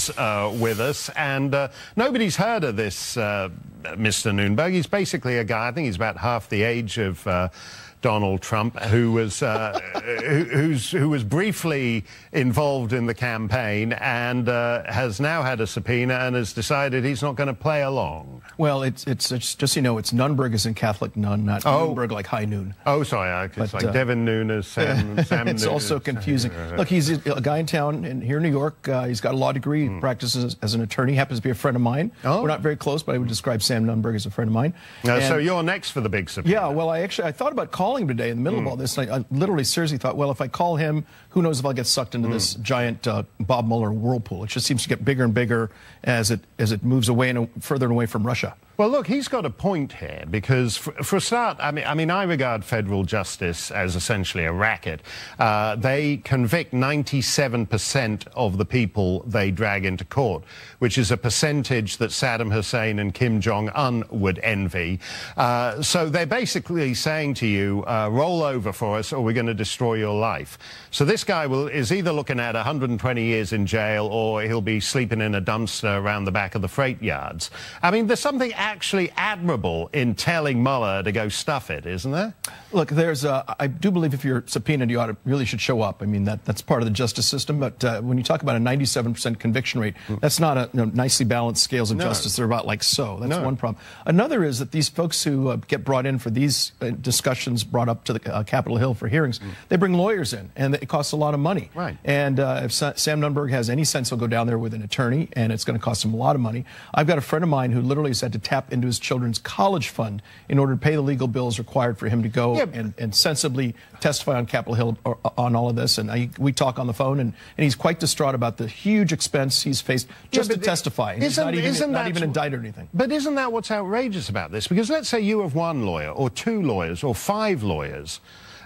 is with us, and nobody's heard of this Mr. Nunberg. He's basically a guy, I think he's about half the age of Donald Trump, who was who was briefly involved in the campaign and has now had a subpoena and has decided he's not going to play along. Well, it's just so you know, it's Nunberg as in Catholic nun, not Nunberg like high noon. Oh, sorry, it's like Devin Nunes, Sam It's Nunes. also confusing. Look, he's a guy in town here in New York. He's got a law degree, practices as an attorney, happens to be a friend of mine. We're not very close, but I would describe Sam Nunberg as a friend of mine. So you're next for the big subpoena. Yeah, well, I thought about calling him today in the middle of all this. And I literally seriously thought, well, if I call him, who knows if I'll get sucked into this giant Bob Mueller whirlpool. It just seems to get bigger and bigger as it moves away and further and away from Russia. Well, look, he's got a point here because, for a start, I mean, I regard federal justice as essentially a racket. They convict 97% of the people they drag into court, which is a percentage that Saddam Hussein and Kim Jong-un would envy. So they're basically saying to you, roll over for us or we're going to destroy your life. So this guy is either looking at 120 years in jail or he'll be sleeping in a dumpster around the back of the freight yards. I mean, there's something actually admirable in telling Mueller to go stuff it, isn't there? Look, I do believe if you're subpoenaed, you really should show up. I mean, that's part of the justice system. But when you talk about a 97% conviction rate, that's not a nicely balanced scales of justice. They're about like so. That's one problem. Another is that these folks who get brought in for these discussions brought up to the Capitol Hill for hearings, they bring lawyers in, and it costs a lot of money. Right. And if Sam Nunberg has any sense, he'll go down there with an attorney, and it's going to cost him a lot of money. I've got a friend of mine who literally has had to tap into his children's college fund in order to pay the legal bills required for him to go and sensibly testify on Capitol Hill on all of this. And we talk on the phone, and he's quite distraught about the huge expense he's faced just to testify. And he's not even indicted or anything. But isn't that what's outrageous about this? Because let's say you have one lawyer or two lawyers or five lawyers.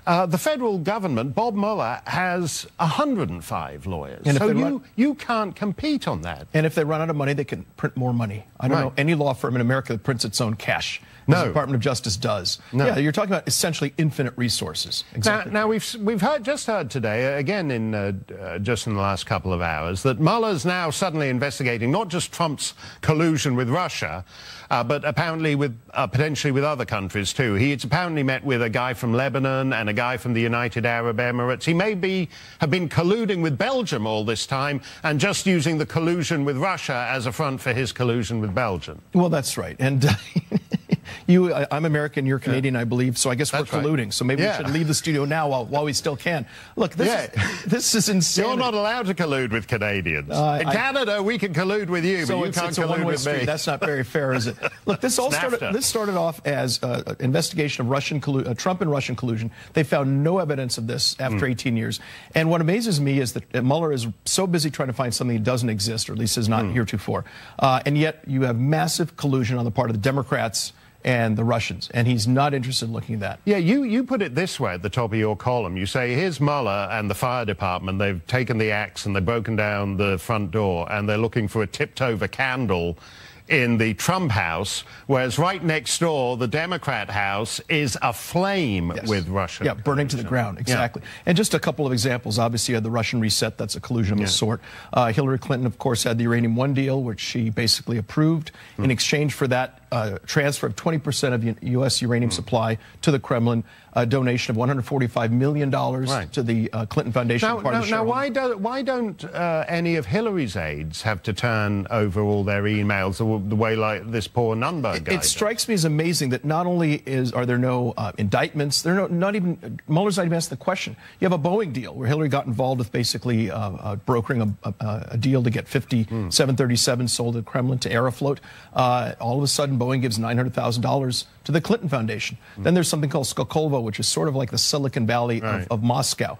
The federal government, Bob Mueller, has 105 lawyers. And so you can't compete on that. And if they run out of money, they can print more money. I don't know any law firm in America that prints its own cash. No. The Department of Justice does. No. Yeah, you're talking about essentially infinite resources. Exactly. Now we've just heard today, again just in the last couple of hours, that Mueller's now suddenly investigating not just Trump's collusion with Russia, but apparently potentially with other countries too. He's apparently met with a guy from Lebanon and a guy from the United Arab Emirates. He may have been colluding with Belgium all this time and just using the collusion with Russia as a front for his collusion with Belgium. Well, that's right. And I'm American, you're Canadian, I believe, so I guess we're colluding. So maybe we should leave the studio now while we still can. Look, this is insane. You're not allowed to collude with Canadians. In Canada, we can collude with you, but you can't collude with me. That's not very fair, is it? Look, this started off as an investigation of Trump and Russian collusion. They found no evidence of this after 18 years. And what amazes me is that Mueller is so busy trying to find something that doesn't exist, or at least is not heretofore. And yet you have massive collusion on the part of the Democrats and the Russians, and he's not interested in looking at that. Yeah, you put it this way at the top of your column. You say, here's Mueller and the fire department. They've taken the axe and they've broken down the front door, and they're looking for a tipped-over candle in the Trump house, whereas right next door, the Democrat house is aflame with Russia. Yeah, burning to the ground, exactly. Yeah. And just a couple of examples. Obviously, you had the Russian reset, that's a collusion of a sort. Hillary Clinton, of course, had the Uranium One deal, which she basically approved. In exchange for that transfer of 20% of U.S. uranium supply to the Kremlin, a donation of $145 million to the Clinton Foundation. Now, why don't any of Hillary's aides have to turn over all their emails the way like this poor Nunberg guy? It strikes me as amazing that not only are there no indictments, Mueller's not even asked the question. You have a Boeing deal where Hillary got involved with basically brokering a deal to get 50 737s sold at Kremlin to Aeroflot. All of a sudden, Boeing gives $900,000 to the Clinton Foundation. Then there's something called Skokolvo, which is sort of like the Silicon Valley of Moscow.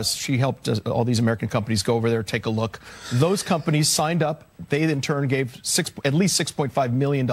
She helped all these American companies go over there, take a look. Those companies signed up. They, in turn, gave at least $6.5 million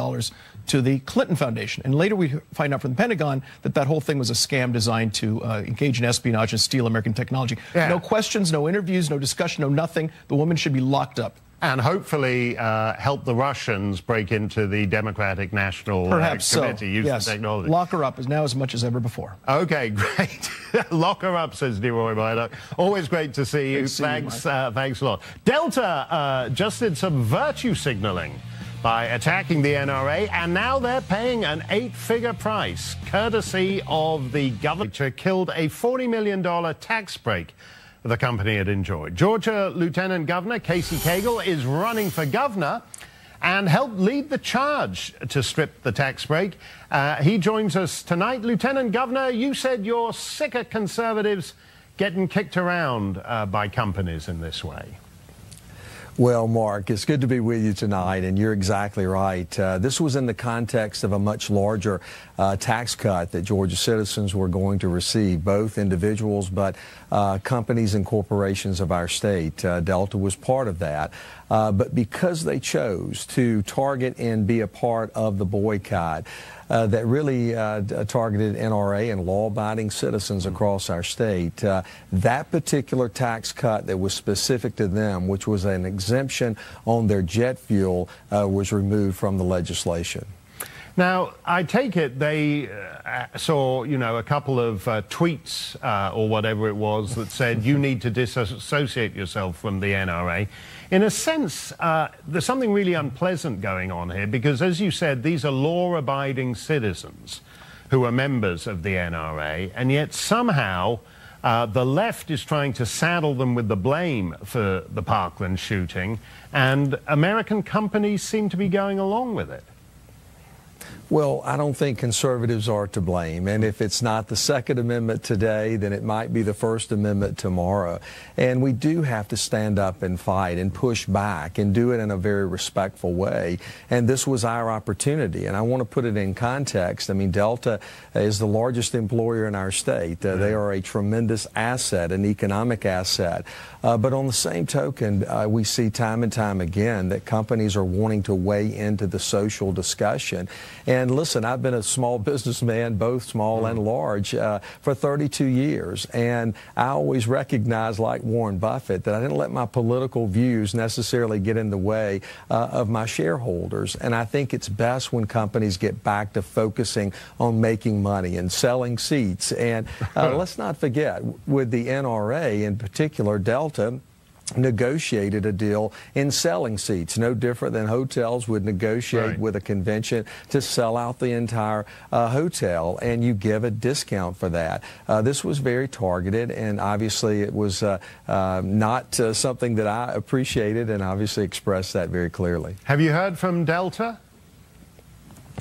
to the Clinton Foundation. And later we find out from the Pentagon that whole thing was a scam designed to engage in espionage and steal American technology. No questions, no interviews, no discussion, no nothing. The woman should be locked up. And hopefully help the Russians break into the Democratic National Committee using yes. technology. Lock her up is now as much as ever before. Okay, great. Lock her up, says Leroy Murdoch. Always great to see you. Thanks a lot. Delta just did some virtue signaling by attacking the NRA, and now they're paying an 8-figure price, courtesy of the government, killed a $40 million tax break the company had enjoyed. Georgia Lieutenant Governor Casey Cagle is running for governor and helped lead the charge to strip the tax break. He joins us tonight. Lieutenant Governor, you said you're sick of conservatives getting kicked around by companies in this way. Well, Mark, it's good to be with you tonight, and you're exactly right. This was in the context of a much larger tax cut that Georgia citizens were going to receive, both individuals but companies and corporations of our state. Delta was part of that. But because they chose to target and be a part of the boycott, that really targeted NRA and law-abiding citizens across our state. That particular tax cut that was specific to them, which was an exemption on their jet fuel, was removed from the legislation. Now, I take it they saw, a couple of tweets or whatever it was that said you need to disassociate yourself from the NRA. In a sense, there's something really unpleasant going on here because, as you said, these are law-abiding citizens who are members of the NRA, and yet somehow the left is trying to saddle them with the blame for the Parkland shooting, and American companies seem to be going along with it. Well, I don't think conservatives are to blame. And if it's not the Second Amendment today, then it might be the First Amendment tomorrow. And we do have to stand up and fight and push back and do it in a very respectful way. And this was our opportunity. And I want to put it in context. I mean, Delta is the largest employer in our state. They are a tremendous asset, an economic asset. But on the same token, we see time and time again that companies are wanting to weigh into the social discussion. And listen, I've been a small businessman, both small and large, for 32 years. And I always recognized, like Warren Buffett, that I didn't let my political views necessarily get in the way of my shareholders. And I think it's best when companies get back to focusing on making money and selling seats. And let's not forget, with the NRA in particular, Delta negotiated a deal in selling seats, no different than hotels would negotiate with a convention to sell out the entire hotel, and you give a discount for that. This was very targeted, and obviously it was not something that I appreciated, and obviously expressed that very clearly. Have you heard from Delta?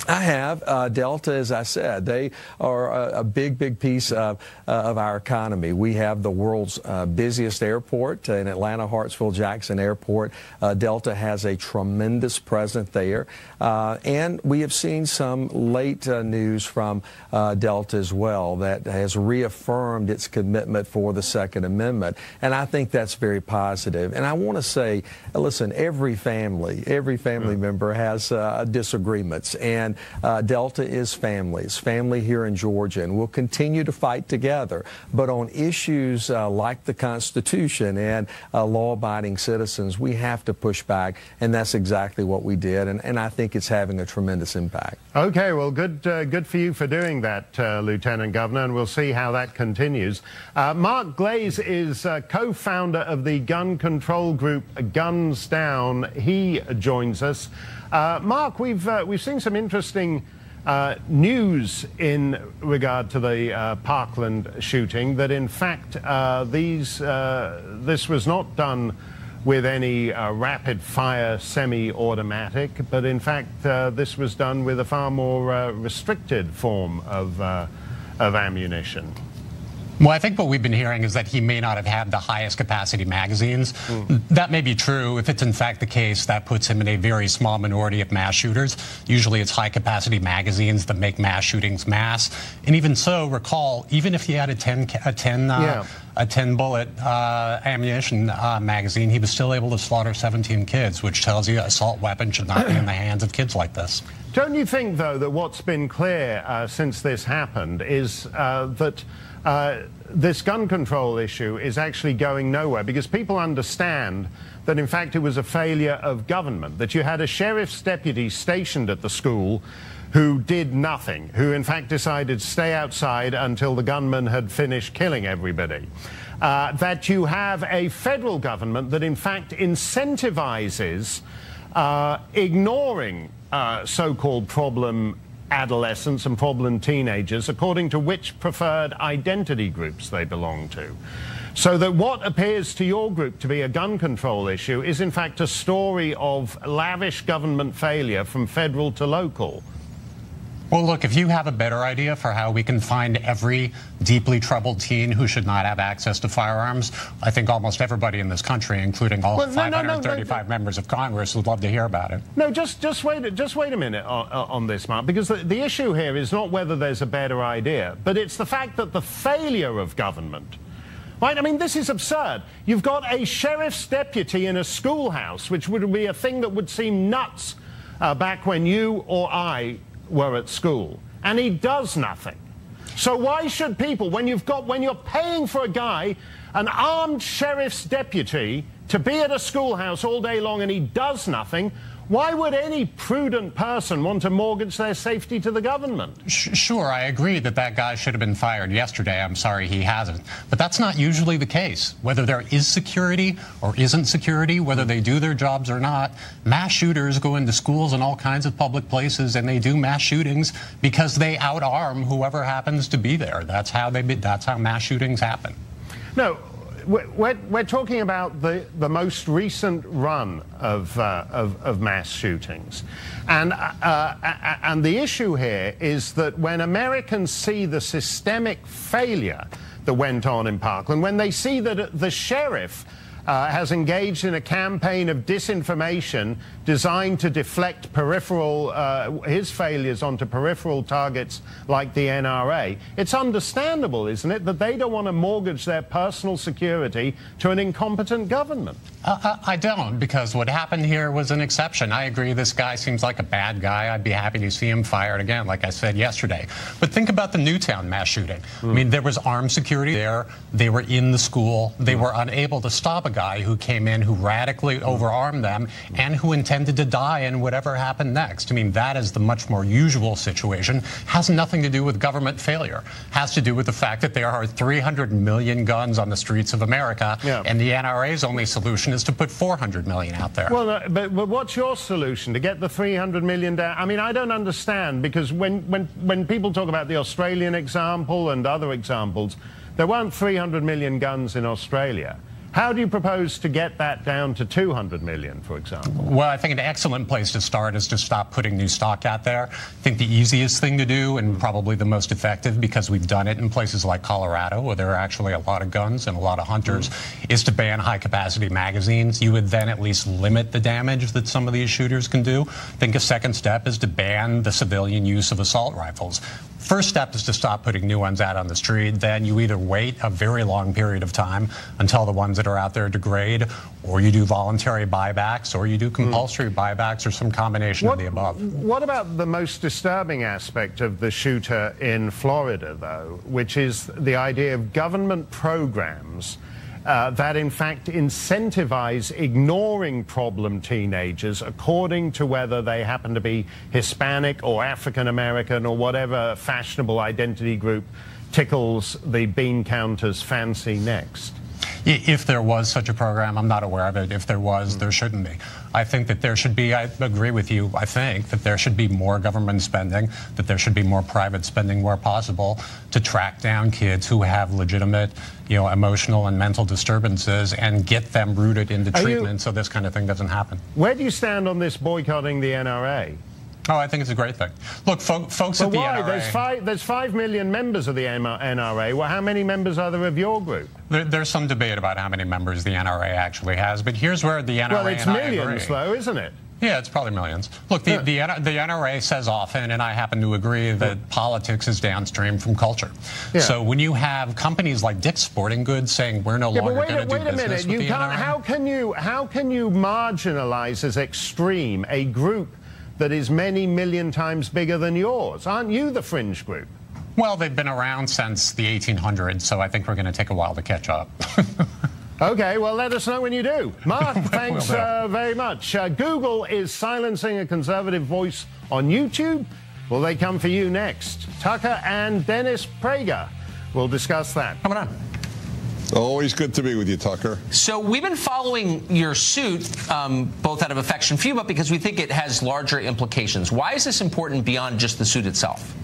I have. Delta, as I said, they are a big piece of our economy. We have the world's busiest airport in Atlanta, Hartsfield-Jackson Airport. Delta has a tremendous presence there. And we have seen some late news from Delta as well that has reaffirmed its commitment for the Second Amendment. And I think that's very positive. And I want to say, listen, every family member has disagreements. And Delta is family. It's family here in Georgia, and we'll continue to fight together. But on issues like the Constitution and law-abiding citizens, we have to push back, and that's exactly what we did. And I think it's having a tremendous impact. Okay, well, good for you for doing that, Lieutenant Governor, and we'll see how that continues. Mark Glaze is co-founder of the gun control group Guns Down. He joins us. Mark, we've seen some interesting news in regard to the Parkland shooting, that in fact this was not done with any rapid-fire semi-automatic, but in fact this was done with a far more restricted form of ammunition. Well, I think what we've been hearing is that he may not have had the highest capacity magazines. That may be true. If it's in fact the case, that puts him in a very small minority of mass shooters. Usually it's high capacity magazines that make mass shootings mass. And even so, recall, even if he had a 10 bullet ammunition magazine, he was still able to slaughter 17 kids, which tells you assault weapons should not be in the hands of kids like this. Don't you think, though, that what's been clear since this happened is that this gun control issue is actually going nowhere, because people understand that in fact it was a failure of government, that you had a sheriff's deputy stationed at the school who did nothing, who in fact decided to stay outside until the gunman had finished killing everybody. That you have a federal government that in fact incentivizes ignoring so-called problem adolescents and problem teenagers according to which preferred identity groups they belong to. So that what appears to your group to be a gun control issue is in fact a story of lavish government failure from federal to local. Well, look, if you have a better idea for how we can find every deeply troubled teen who should not have access to firearms, I think almost everybody in this country, including all 535 members of Congress, would love to hear about it. No, just wait a minute on this, Mark, because the issue here is not whether there's a better idea, but it's the fact that the failure of government. Right? I mean, this is absurd. You've got a sheriff's deputy in a schoolhouse, which would be a thing that would seem nuts back when you or I were at school, and he does nothing. So why should people, when you're paying for a guy, an armed sheriff's deputy, to be at a schoolhouse all day long and he does nothing, why would any prudent person want to mortgage their safety to the government? Sure, I agree that that guy should have been fired yesterday. I'm sorry he hasn't. But that's not usually the case. Whether there is security or isn't security, whether they do their jobs or not, mass shooters go into schools and all kinds of public places, and they do mass shootings because they outarm whoever happens to be there. That's how mass shootings happen. No. We're talking about the most recent run of mass shootings. And the issue here is that when Americans see the systemic failure that went on in Parkland, when they see that the sheriff has engaged in a campaign of disinformation designed to deflect his failures onto peripheral targets like the NRA. It's understandable, isn't it, that they don't want to mortgage their personal security to an incompetent government? I don't, because what happened here was an exception. I agree this guy seems like a bad guy. I'd be happy to see him fired again, like I said yesterday. But think about the Newtown mass shooting. I mean, there was armed security there. They were in the school. They were unable to stop a guy who came in, who radically overarmed them, and who intended to die in whatever happened next. I mean, that is the much more usual situation. Has nothing to do with government failure. Has to do with the fact that there are 300 million guns on the streets of America, and the NRA's only solution is to put 400 million out there. Well, but what's your solution to get the 300 million down? I mean, I don't understand, because when people talk about the Australian example and other examples, there weren't 300 million guns in Australia. How do you propose to get that down to 200 million, for example? Well, I think an excellent place to start is to stop putting new stock out there. I think the easiest thing to do, and probably the most effective, because we've done it in places like Colorado, where there are actually a lot of guns and a lot of hunters, is to ban high-capacity magazines. You would then at least limit the damage that some of these shooters can do. I think a second step is to ban the civilian use of assault rifles. First step is to stop putting new ones out on the street. Then you either wait a very long period of time until the ones that are out there degrade, or you do voluntary buybacks, or you do compulsory buybacks, or some combination of the above. What about the most disturbing aspect of the shooter in Florida, though, which is the idea of government programs that in fact incentivize ignoring problem teenagers according to whether they happen to be Hispanic or African American or whatever fashionable identity group tickles the bean counter's fancy next? If there was such a program, I'm not aware of it. If there was, there shouldn't be. I think that there should be, I agree with you, I think that there should be more government spending, that there should be more private spending where possible to track down kids who have legitimate, emotional and mental disturbances and get them rooted into treatment so this kind of thing doesn't happen. Where do you stand on this boycotting the NRA? Oh, I think it's a great thing. Look, folks at the NRA... There's 5 million members of the NRA. Well, how many members are there of your group? There's some debate about how many members the NRA actually has, but here's where the NRA Well, it's millions, though, isn't it? Yeah, it's probably millions. Look, the NRA says often, and I happen to agree, that politics is downstream from culture. Yeah. So when you have companies like Dick's Sporting Goods saying we're no longer going to do business with the NRA... How can you marginalize as extreme a group that is many million times bigger than yours? Aren't you the fringe group? Well, they've been around since the 1800s, so I think we're going to take a while to catch up. Okay, well, let us know when you do. Mark, thanks very much. Google is silencing a conservative voice on YouTube. Will they come for you next? Tucker and Dennis Prager will discuss that. Coming on. Always good to be with you, Tucker. So we've been following your suit, both out of affection for you, but because we think it has larger implications. Why is this important beyond just the suit itself?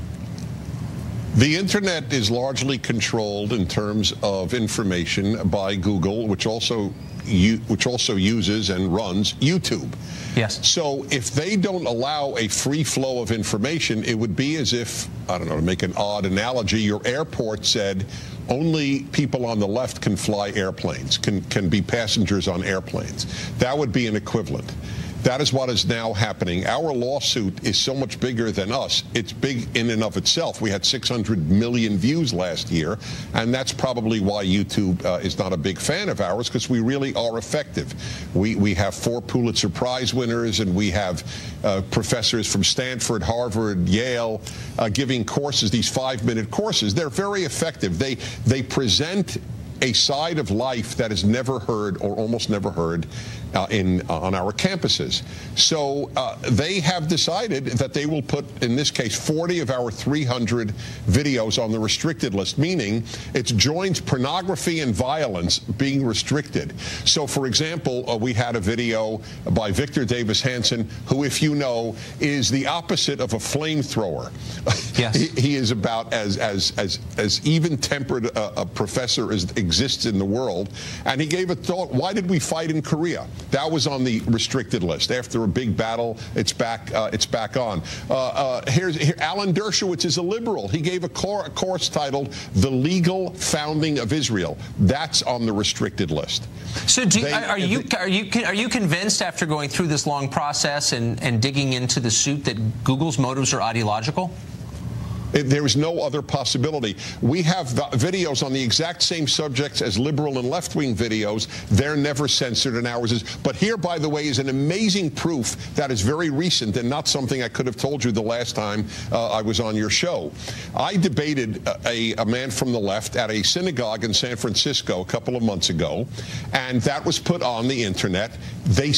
The internet is largely controlled in terms of information by Google, which also uses and runs YouTube. Yes. So if they don't allow a free flow of information, it would be as if, I don't know, to make an odd analogy, your airport said only people on the left can fly airplanes, can be passengers on airplanes. That would be an equivalent. That is what is now happening. Our lawsuit is so much bigger than us. It's big in and of itself. We had 600 million views last year, and that's probably why YouTube is not a big fan of ours, because we really are effective. We have 4 Pulitzer Prize winners, and we have professors from Stanford, Harvard, Yale, giving courses, these 5-minute courses. They're very effective. They present a side of life that is never heard or almost never heard on our campuses. So they have decided that they will put, in this case, 40 of our 300 videos on the restricted list, meaning it joins pornography and violence being restricted. So, for example, we had a video by Victor Davis Hanson, who, if you know, is the opposite of a flamethrower. Yes. He is about as even-tempered a professor as exists in the world. And he gave a thought, why did we fight in Korea? That was on the restricted list. After a big battle, it's back on. Here, Alan Dershowitz is a liberal. He gave a course titled "The Legal Founding of Israel." That's on the restricted list. So, are you convinced, after going through this long process and digging into the suit, that Google's motives are ideological? There is no other possibility. We have videos on the exact same subjects as liberal and left-wing videos. They're never censored, and ours is. But here, by the way, is an amazing proof that is very recent and not something I could have told you the last time I was on your show. I debated a man from the left at a synagogue in San Francisco a couple of months ago, and that was put on the internet. They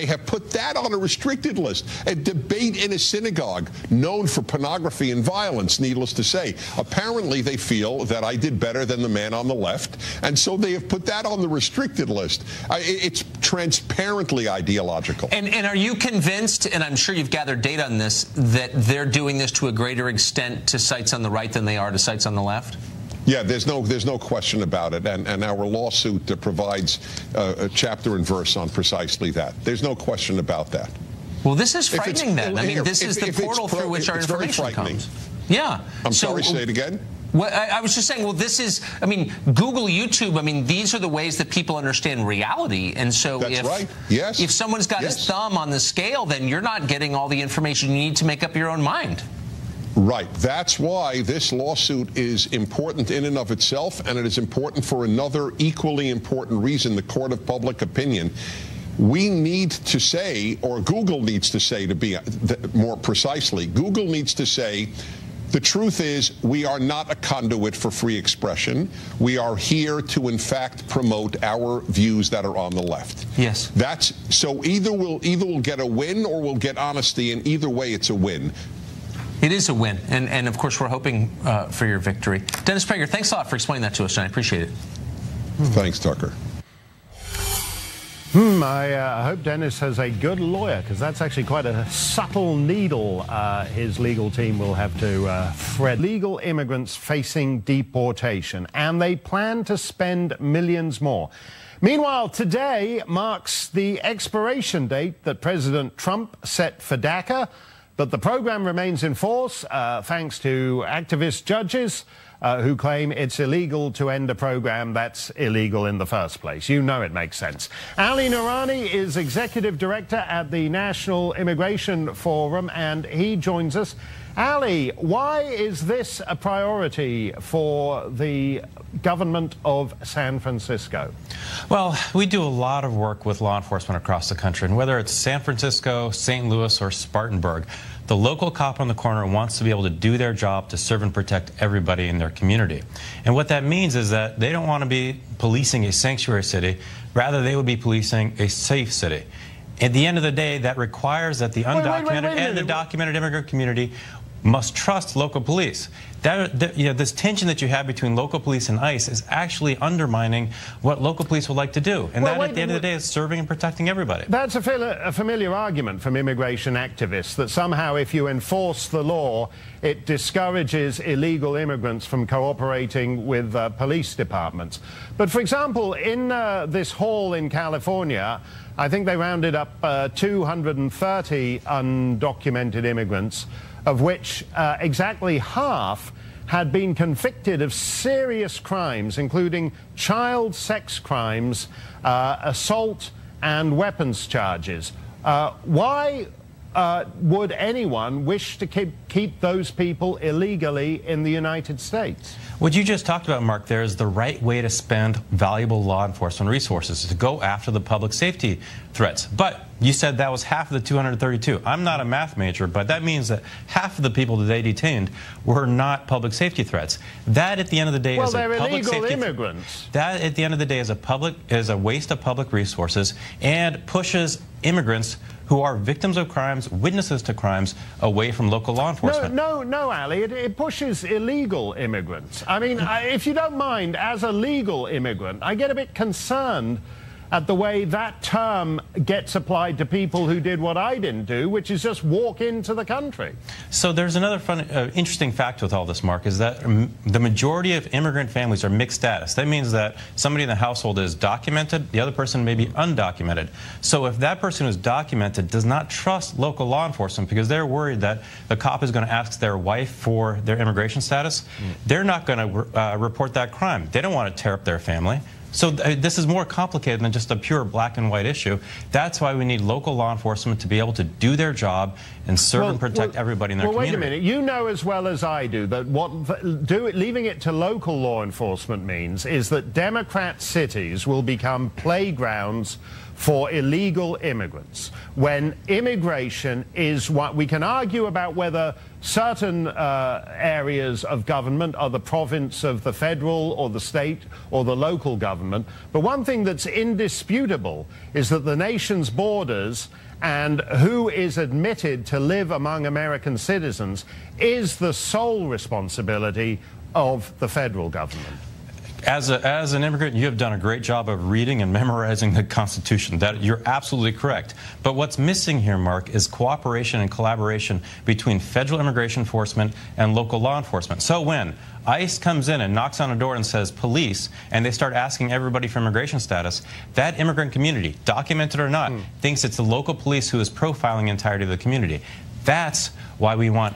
have put that on a restricted list. A debate in a synagogue known for pornography and violence, needless to say. Apparently, they feel that I did better than the man on the left, and so they have put that on the restricted list. It's transparently ideological. And are you convinced, and I'm sure you've gathered data on this, that they're doing this to a greater extent to sites on the right than they are to sites on the left? Yeah, there's no question about it, and our lawsuit provides a chapter and verse on precisely that. There's no question about that. Well, this is frightening then. I mean, this is the portal through which our information comes. Yeah. I'm sorry, say it again? Well, I was just saying, well, this is, I mean, Google, YouTube, I mean, these are the ways that people understand reality. And so if someone's got his thumb on the scale, then you're not getting all the information you need to make up your own mind. Right. That's why this lawsuit is important in and of itself, and it is important for another equally important reason, the court of public opinion. We need to say, or Google needs to say, to be more precisely, Google needs to say, the truth is we are not a conduit for free expression. We are here to, in fact, promote our views that are on the left. Yes. So either we'll get a win or we'll get honesty, and either way it's a win. It is a win, and of course we're hoping for your victory. Dennis Prager, thanks a lot for explaining that to us, and I appreciate it. Thanks, Tucker. I hope Dennis has a good lawyer, because that's actually quite a subtle needle his legal team will have to thread. Legal immigrants facing deportation, and they plan to spend millions more. Meanwhile, today marks the expiration date that President Trump set for DACA, but the program remains in force thanks to activist judges who claim it's illegal to end a program that's illegal in the first place. You know it makes sense. Ali Noorani is executive director at the National Immigration Forum, and he joins us. Ali, why is this a priority for the government of San Francisco? Well, we do a lot of work with law enforcement across the country, and whether it's San Francisco, St. Louis, or Spartanburg, the local cop on the corner wants to be able to do their job to serve and protect everybody in their community. And what that means is that they don't want to be policing a sanctuary city, rather they would be policing a safe city. At the end of the day, that requires that the undocumented and the documented immigrant community must trust local police. This tension that you have between local police and ICE is actually undermining what local police would like to do. And that, at the end of the day, is serving and protecting everybody. That's a familiar argument from immigration activists, that somehow if you enforce the law, it discourages illegal immigrants from cooperating with police departments. But, for example, in this hall in California, I think they rounded up 230 undocumented immigrants, of which exactly half had been convicted of serious crimes, including child sex crimes, assault and weapons charges. Why would anyone wish to keep those people illegally in the United States? What you just talked about, Mark, there is the right way to spend valuable law enforcement resources, to go after the public safety threats. But you said that was half of the 232. I'm not a math major, but that means that half of the people that they detained were not public safety threats. That, at the end of the day, is a public safety immigrants. That, at the end of the day, is a waste of public resources and pushes immigrants who are victims of crimes, witnesses to crimes, away from local law enforcement. No, Ali, it pushes illegal immigrants. I mean, if you don't mind, as a legal immigrant, I get a bit concerned at the way that term gets applied to people who did what I didn't do, which is just walk into the country. So there's another interesting fact with all this, Mark, is that the majority of immigrant families are mixed status. That means that somebody in the household is documented, the other person may be undocumented. So if that person who's documented does not trust local law enforcement because they're worried that the cop is going to ask their wife for their immigration status, they're not going to report that crime. They don't want to tear up their family. So this is more complicated than just a pure black and white issue. That's why we need local law enforcement to be able to do their job and serve and protect everybody in their community. Wait a minute. You know as well as I do that leaving it to local law enforcement means is that Democrat cities will become playgrounds for illegal immigrants, when immigration is what we can argue about whether certain areas of government are the province of the federal or the state or the local government. But one thing that's indisputable is that the nation's borders and who is admitted to live among American citizens is the sole responsibility of the federal government. As an immigrant, you have done a great job of reading and memorizing the Constitution. That you're absolutely correct. But what's missing here, Mark, is cooperation and collaboration between federal immigration enforcement and local law enforcement. So when ICE comes in and knocks on a door and says police, and they start asking everybody for immigration status, that immigrant community, documented or not, thinks it's the local police who is profiling the entirety of the community. That's why we want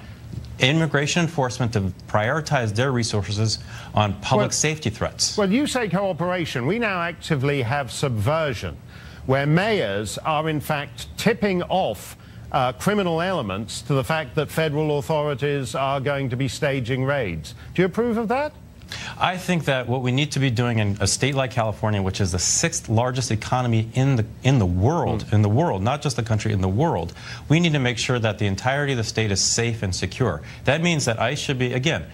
immigration enforcement to prioritize their resources on public safety threats. Well, you say cooperation. We now actively have subversion, where mayors are in fact tipping off criminal elements to the fact that federal authorities are going to be staging raids. Do you approve of that? I think that what we need to be doing in a state like California, which is the 6th largest economy in the world, not just the country, in the world, we need to make sure that the entirety of the state is safe and secure. That means that ICE should be, again,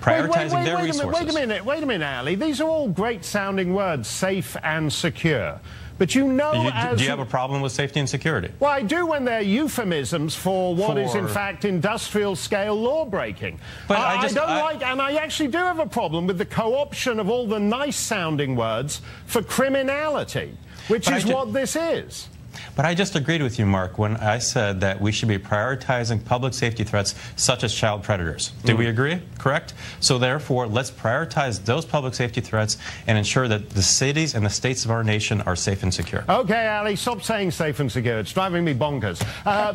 prioritizing their resources. Wait a minute, Ali. These are all great sounding words, safe and secure. But you know, do you have a problem with safety and security? Well, I do when they're euphemisms for what is in fact industrial scale law breaking. But I don't like, and I actually do have a problem with the co-option of all the nice sounding words for criminality, which is what this is. But I just agreed with you, Mark, when I said that we should be prioritizing public safety threats such as child predators. Did we agree? Correct? So therefore, let's prioritize those public safety threats and ensure that the cities and the states of our nation are safe and secure. Okay, Ali, stop saying safe and secure. It's driving me bonkers.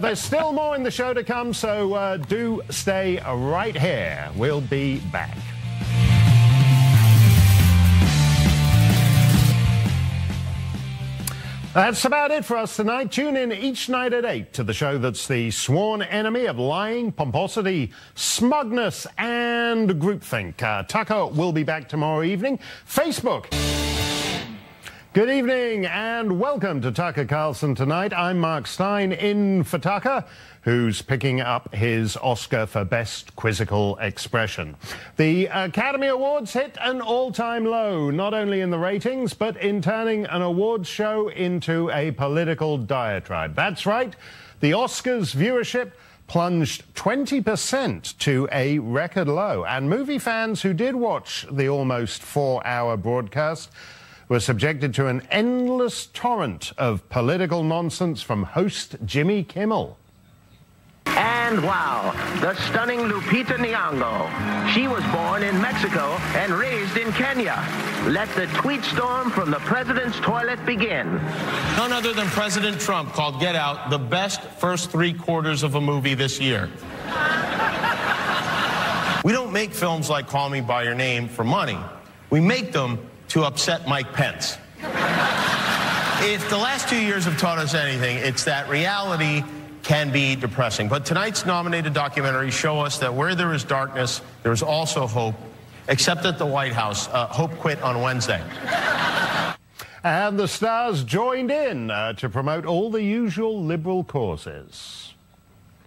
There's still more in the show to come, so do stay right here. We'll be back. That's about it for us tonight. Tune in each night at 8 to the show that's the sworn enemy of lying, pomposity, smugness, and groupthink. Tucker will be back tomorrow evening. Facebook. Good evening and welcome to Tucker Carlson Tonight. I'm Mark Stein in for Tucker, who's picking up his Oscar for Best Quizzical Expression. The Academy Awards hit an all-time low, not only in the ratings, but in turning an awards show into a political diatribe. That's right, the Oscars viewership plunged 20% to a record low. And movie fans who did watch the almost 4-hour broadcast were subjected to an endless torrent of political nonsense from host Jimmy Kimmel. And wow, the stunning Lupita Nyong'o. She was born in Mexico and raised in Kenya. Let the tweet storm from the president's toilet begin. None other than President Trump called Get Out the best first 3 quarters of a movie this year. We don't make films like Call Me By Your Name for money. We make them to upset Mike Pence. If the last 2 years have taught us anything, it's that reality can be depressing. But tonight's nominated documentaries show us that where there is darkness, there is also hope, except at the White House. Hope quit on Wednesday. And the stars joined in to promote all the usual liberal causes.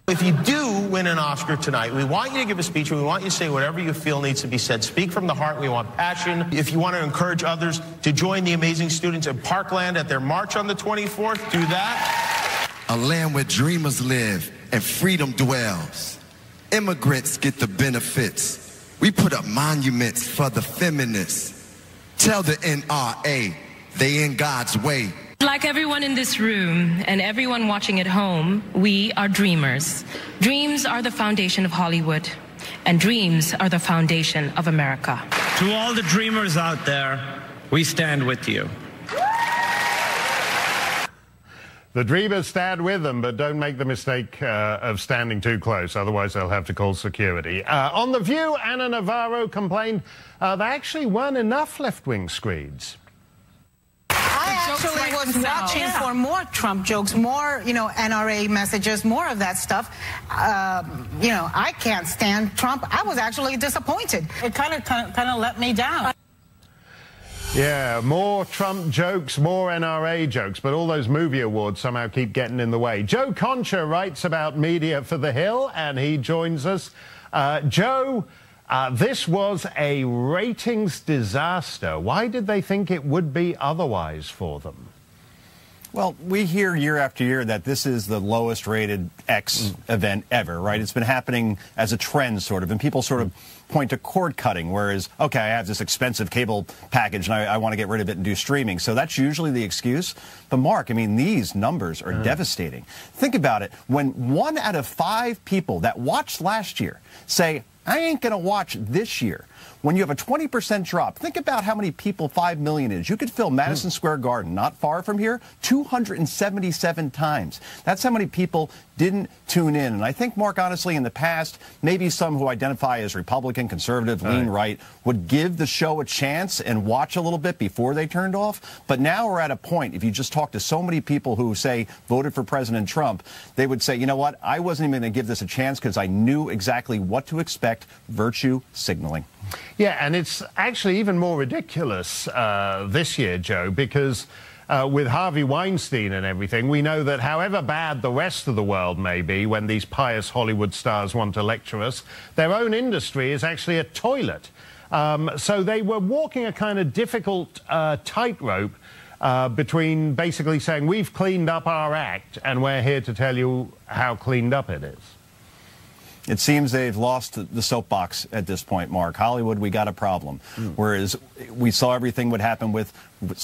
If you do win an Oscar tonight, we want you to give a speech, and we want you to say whatever you feel needs to be said. Speak from the heart. We want passion. If you want to encourage others to join the amazing students in Parkland at their march on the 24th, do that. A land where dreamers live and freedom dwells. Immigrants get the benefits. We put up monuments for the feminists. Tell the NRA they in God's way. Like everyone in this room and everyone watching at home, we are dreamers. Dreams are the foundation of Hollywood, and dreams are the foundation of America. To all the dreamers out there, we stand with you. The dreamers stand with them, but don't make the mistake of standing too close, otherwise they'll have to call security. On The View, Ana Navarro complained there actually weren't enough left-wing screens. I actually was watching for more Trump jokes, more, NRA messages, more of that stuff. I can't stand Trump. I was actually disappointed. It kind of let me down. Yeah, more Trump jokes, more NRA jokes, but all those movie awards somehow keep getting in the way. Joe Concha writes about media for The Hill, and he joins us. Joe, this was a ratings disaster. Why did they think it would be otherwise for them? Well, we hear year after year that this is the lowest rated X event ever, right? It's been happening as a trend, sort of, and people sort of point to cord cutting, whereas, okay, I have this expensive cable package and I want to get rid of it and do streaming. So that's usually the excuse. But Mark, I mean, these numbers are devastating. Think about it. When 1 out of 5 people that watched last year say, I ain't going to watch this year. When you have a 20% drop, think about how many people 5 million is. You could fill Madison Square Garden, not far from here, 277 times. That's how many people didn't tune in. And I think, Mark, honestly, in the past, maybe some who identify as Republican, conservative, lean right, would give the show a chance and watch a little bit before they turned off. But now we're at a point, if you just talk to so many people who say voted for President Trump, they would say, you know what, I wasn't even going to give this a chance because I knew exactly what to expect, virtue signaling. Yeah, and it's actually even more ridiculous this year, Joe, because with Harvey Weinstein and everything, we know that however bad the rest of the world may be when these pious Hollywood stars want to lecture us, their own industry is actually a toilet. So they were walking a kind of difficult tightrope between basically saying, we've cleaned up our act and we're here to tell you how cleaned up it is. It seems they've lost the soapbox at this point, Mark. Hollywood, we got a problem. Whereas we saw everything would happen with,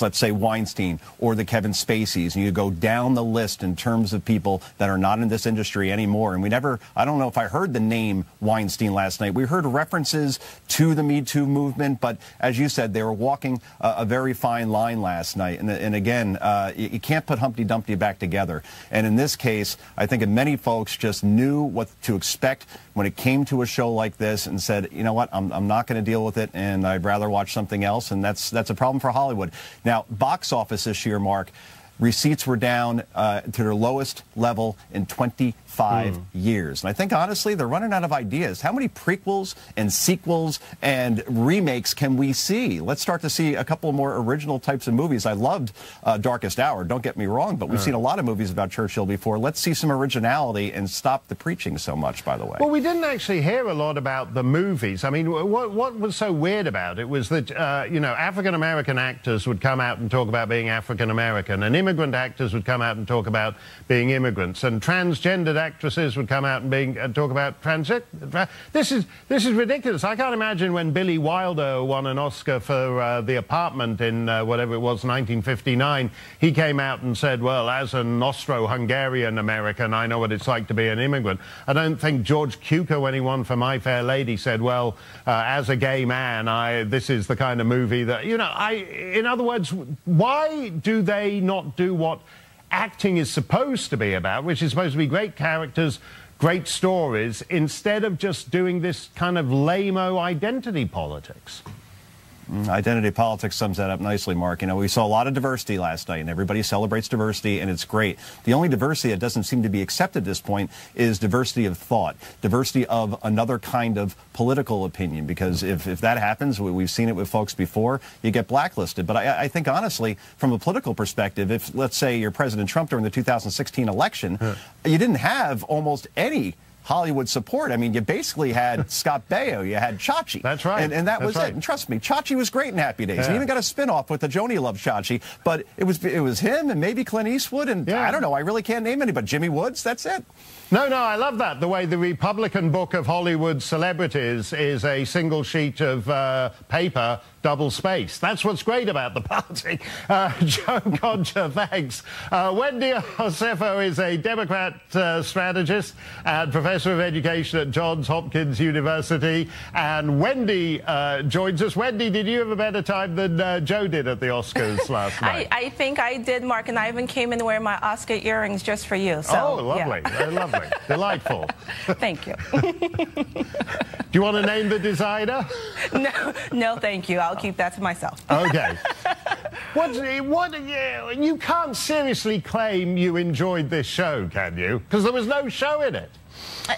let's say, Weinstein or the Kevin Spaceys, and you go down the list in terms of people that are not in this industry anymore. And we never, I don't know if I heard the name Weinstein last night. We heard references to the Me Too movement, but as you said, they were walking a very fine line last night. And again, you can't put Humpty Dumpty back together. And in this case, I think many folks just knew what to expect when it came to a show like this and said, you know what, I'm not going to deal with it, and I'd rather watch something else. And that's a problem for Hollywood. Now, box office this year, Mark, receipts were down to their lowest level in 25 years. And I think, honestly, they're running out of ideas. How many prequels and sequels and remakes can we see? Let's start to see a couple more original types of movies. I loved Darkest Hour, don't get me wrong, but we've seen a lot of movies about Churchill before. Let's see some originality and stop the preaching so much, by the way. Well, we didn't actually hear a lot about the movies. I mean, what was so weird about it was that, you know, African-American actors would come out and talk about being African-American, and immigrant actors would come out and talk about being immigrants, and transgendered actresses would come out and talk about transgender. This is ridiculous. I can't imagine when Billy Wilder won an Oscar for The Apartment in whatever it was, 1959, he came out and said, well, as an Austro-Hungarian American, I know what it's like to be an immigrant. I don't think George Cukor, when he won for My Fair Lady, said, well, as a gay man, this is the kind of movie that, you know, in other words, why do they not do what acting is supposed to be about, which is supposed to be great characters, great stories, instead of just doing this kind of lame-o identity politics? Identity politics sums that up nicely, Mark. You know, we saw a lot of diversity last night, and everybody celebrates diversity, and it's great. The only diversity that doesn't seem to be accepted at this point is diversity of thought, diversity of another kind of political opinion, because if that happens, we've seen it with folks before, you get blacklisted. But I think, honestly, from a political perspective, if, let's say, you're President Trump during the 2016 election, you didn't have almost any Hollywood support. I mean, you basically had Scott Baio, you had Chachi. That's right. And that was it. And trust me, Chachi was great in Happy Days. He even got a spin-off with the Joni Loves Chachi. But it was him and maybe Clint Eastwood, and I don't know, I really can't name anybody. Jimmy Woods, that's it. No, I love that. The way the Republican book of Hollywood celebrities is a single sheet of paper, double space. That's what's great about the party. Joe Concha, thanks. Wendy Josefo is a Democrat strategist and professor of education at Johns Hopkins University. And Wendy joins us. Wendy, did you have a better time than Joe did at the Oscars last night? I think I did, Mark, and I even came in wearing my Oscar earrings just for you. So, oh, lovely. Yeah. Very lovely. Delightful. Thank you. Do you want to name the designer? No, thank you. I'll keep that to myself. Okay. You can't seriously claim you enjoyed this show, can you? Because there was no show in it.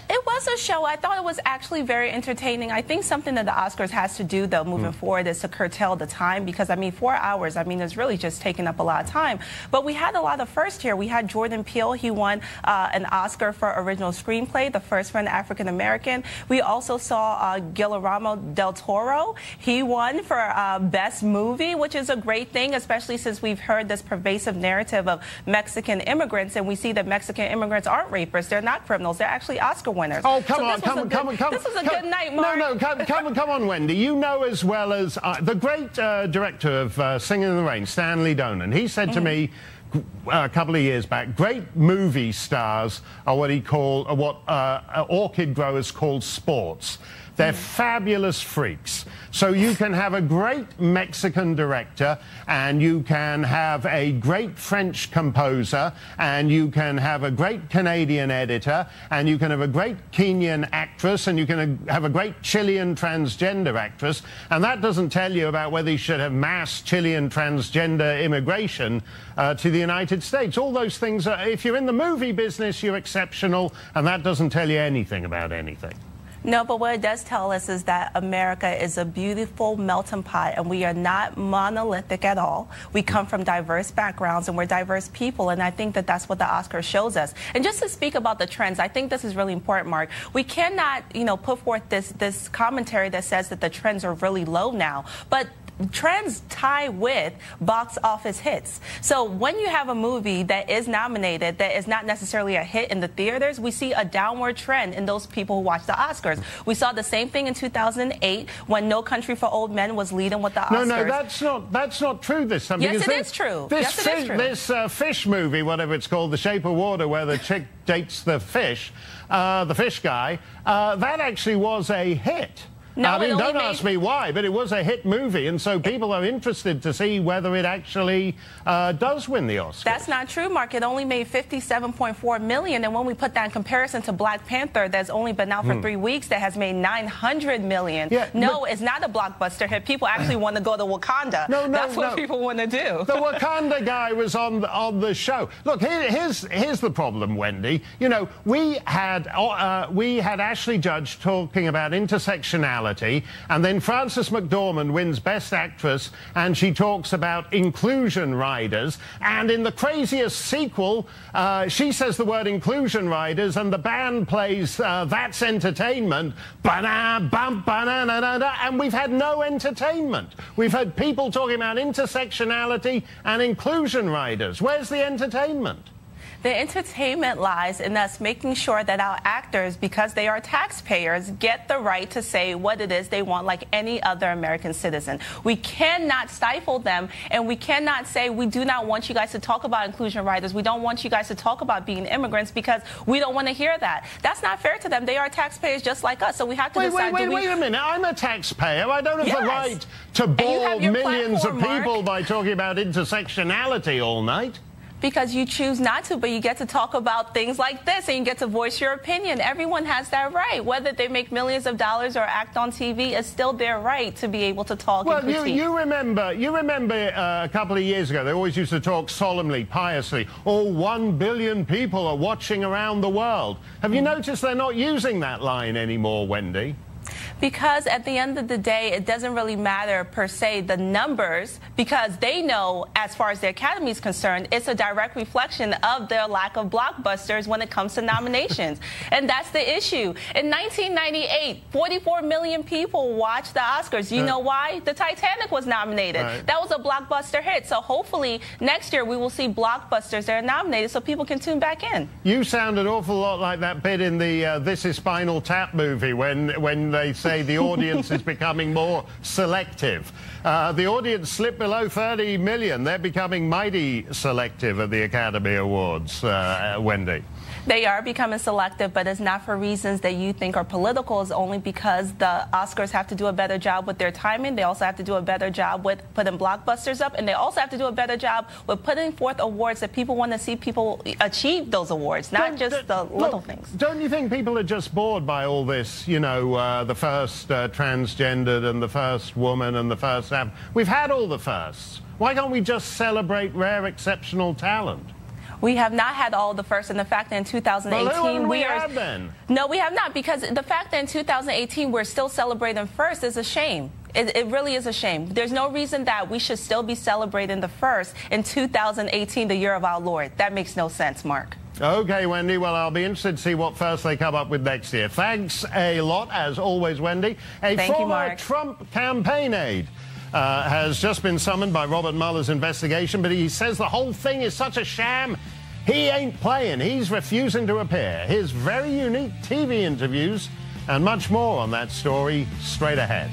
It was a show. I thought it was actually very entertaining. I think something that the Oscars has to do, though, moving forward is to curtail the time, because, I mean, 4 hours, I mean, it's really just taking up a lot of time. But we had a lot of firsts here. We had Jordan Peele. He won an Oscar for original screenplay, the first for an African-American. We also saw Guillermo del Toro. He won for Best Movie, which is a great thing, especially since we've heard this pervasive narrative of Mexican immigrants, and we see that Mexican immigrants aren't rapists. They're not criminals. They're actually Oscar winners. Oh, come on. This was a good night, Mark. No, come on, Wendy. You know as well as the great director of Singing in the Rain, Stanley Donen. He said to me a couple of years back, great movie stars are what orchid growers call sports. They're fabulous freaks. So you can have a great Mexican director, and you can have a great French composer, and you can have a great Canadian editor, and you can have a great Kenyan actress, and you can have a great Chilean transgender actress, and that doesn't tell you about whether you should have mass Chilean transgender immigration to the United States. All those things, if you're in the movie business, you're exceptional, and that doesn't tell you anything about anything. No, but what it does tell us is that America is a beautiful melting pot, and we are not monolithic at all. We come from diverse backgrounds, and we're diverse people, and I think that that's what the Oscars shows us. And just to speak about the trends, I think this is really important, Mark. We cannot, put forth this commentary that says that the trends are really low now, but trends tie with box office hits. So when you have a movie that is nominated that is not necessarily a hit in the theaters, we see a downward trend in those people who watch the Oscars. We saw the same thing in 2008 when No Country for Old Men was leading with the Oscars. No, that's not true this time. Yes, it is true. This fish movie, whatever it's called, The Shape of Water, where the chick dates the fish guy, that actually was a hit. No, I mean, don't ask me why, but it was a hit movie, and so people are interested to see whether it actually does win the Oscar. That's not true, Mark. It only made $57.4 million, and when we put that in comparison to Black Panther, that's only been out for 3 weeks, that has made $900 million. Yeah, no, it's not a blockbuster hit. People actually want to go to Wakanda. That's what people want to do. The Wakanda guy was on the show. Look, here's the problem, Wendy. You know, we had Ashley Judge talking about intersectionality, and then Frances McDormand wins Best Actress, and she talks about inclusion riders. And in the craziest sequel, she says the word inclusion riders, and the band plays That's Entertainment, and we've had no entertainment. We've had people talking about intersectionality and inclusion riders. Where's the entertainment? The entertainment lies in us making sure that our actors, because they are taxpayers, get the right to say what it is they want like any other American citizen. We cannot stifle them, and we cannot say we do not want you guys to talk about inclusion riders. We don't want you guys to talk about being immigrants because we don't want to hear that. That's not fair to them. They are taxpayers just like us, so we have to decide. Wait a minute. I'm a taxpayer. I don't have the right to bore millions of people by talking about intersectionality all night. Because you choose not to, but you get to talk about things like this, and you get to voice your opinion. Everyone has that right. Whether they make millions of dollars or act on TV, it's still their right to be able to talk and critique. Well, you remember a couple of years ago, they always used to talk solemnly, piously, 1 billion people are watching around the world. Have you noticed they're not using that line anymore, Wendy? Because at the end of the day, it doesn't really matter, per se, the numbers, because they know, as far as the Academy is concerned, it's a direct reflection of their lack of blockbusters when it comes to nominations. And that's the issue. In 1998, 44 million people watched the Oscars. You know why? The Titanic was nominated. Right. That was a blockbuster hit. So hopefully next year we will see blockbusters that are nominated so people can tune back in. You sound an awful lot like that bit in the This Is Spinal Tap movie when they say the audience is becoming more selective. The audience slipped below 30 million. They're becoming mighty selective at the Academy Awards, Wendy. They are becoming selective, but it's not for reasons that you think are political. It's only because the Oscars have to do a better job with their timing. They also have to do a better job with putting blockbusters up, and they also have to do a better job with putting forth awards that people want to see people achieve those awards, not just the little things. Don't you think people are just bored by all this, you know, the first transgendered and the first woman and the first... We've had all the firsts. Why can't we just celebrate rare, exceptional talent? We have not had all the first, and the fact that in 2018 we are... then? No, we have not, because the fact that in 2018 we're still celebrating first is a shame. It really is a shame. There's no reason that we should still be celebrating the first in 2018, the year of our Lord. That makes no sense, Mark. Okay, Wendy. Well, I'll be interested to see what first they come up with next year. Thanks a lot, as always, Wendy. Thank you, Mark. Trump campaign aide has just been summoned by Robert Mueller's investigation, but he says the whole thing is such a sham, he ain't playing. He's refusing to appear. His very unique TV interviews and much more on that story straight ahead.